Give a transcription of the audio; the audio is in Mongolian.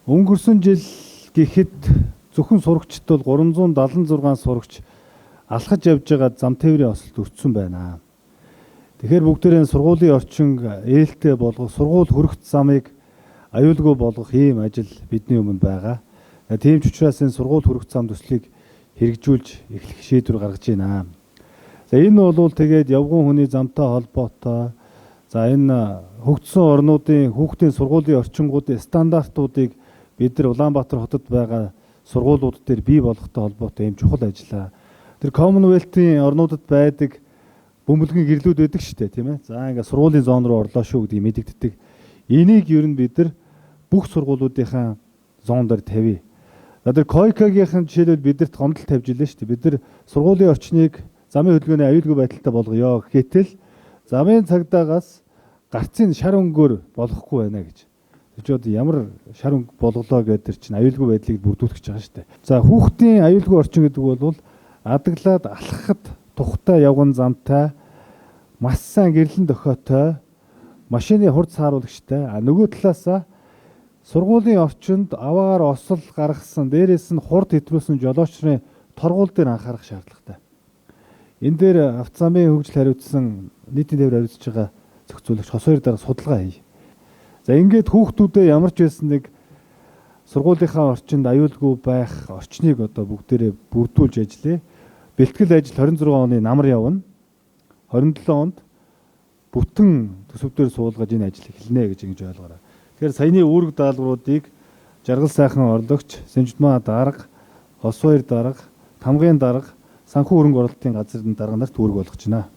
Өнгөрсөн жил гэхэд зөвхөн сурагчд бол 376 сурагч алхаж явж байгаа зам тээврийн осолд өртсөн байна. Тэгэхээр бүгдээрээ сургуулийн орчин ээлтэй болгох, сургууль хүрэх замыг аюулгүй болгох ийм ажил бидний өмнө байгаа. Тийм ч учраас энэ сургууль хүрэх зам төслийг хэрэгжүүлж эхлэх шийдвэр гаргаж байна. За энэ бол тэгээд явган хүний замтай холбоотой. За энэ хөгжсөн орнуудын хүүхдийн сургуулийн орчингуудын стандартуудыг бид нар Улаанбаатар хотод байгаа сургуулиуд дээр бий болгохтой холбоотой юм чухал ажиллаа. Тэр Commonwealth-ийн орнуудад байдаг бөмбөлгийн гэрлүүд байдаг шүү дээ, тийм ээ. За ингээд сургуулийн зоон руу орлоо шүү гэдгийг мэдэгддэг. Энийг ер нь бид нар бүх сургуулиудынхаа зоон дээр тавья. За тэр Койкагийн жишээлбэл бидэрт гомдол тавьж илээ шүү дээ. Бид нар сургуулийн орчныг замын хөдөлгөөний аюулгүй байдалтай болгоё гэхээтэл замын цагдаагаас гарцын шар өнгөөр болохгүй байна гэж. Тэжээд ямар шар өнгө болголоо гэдэг тэр чинь аюулгүй байдлыг бүрдүүлэх гэж байгаа шүү дээ. За хүүхдийн аюулгүй орчин гэдэг бол адаглаад алхахад тухтай явган замтай, маш сайн гэрлэн дохиотой, машины хурд сааруулагчтай. Нөгөө талаасаа сургуулийн орчинд аваагаар осол гаргасан, дээрээс нь хурд хэтрүүлсэн жолоочны торгуул дээр анхаарах шаардлагатай. Энэ дээр автозамын хөгжил хариуцсан нийтийн тээвэр хариуцж байгаа зохицуулагч хос хоёр дараа судалгаа хий. За ингээд хүүхдүүдэд ямар ч байсан нэг сургуулийнхаа орчинд аюулгүй байх орчныг одоо бүгдээрээ бүрдүүлж ажиллая. Бэлтгэл ажил 26 оны намар явна. 27 онд бүтэн төсөвдөр суулгаж энэ ажил эхэлнэ гэж ингэж ойлгоорой. Тэгэхээр саяны үүрэг даалгавруудыг Жаргал сайхан орлогч, Сэнжидмаа дарга, Хос хоёр дарга, Тамгын дарга, санхүү хөрөнгө оруулалтын газрын дарга нарт үүрэг болгож байна.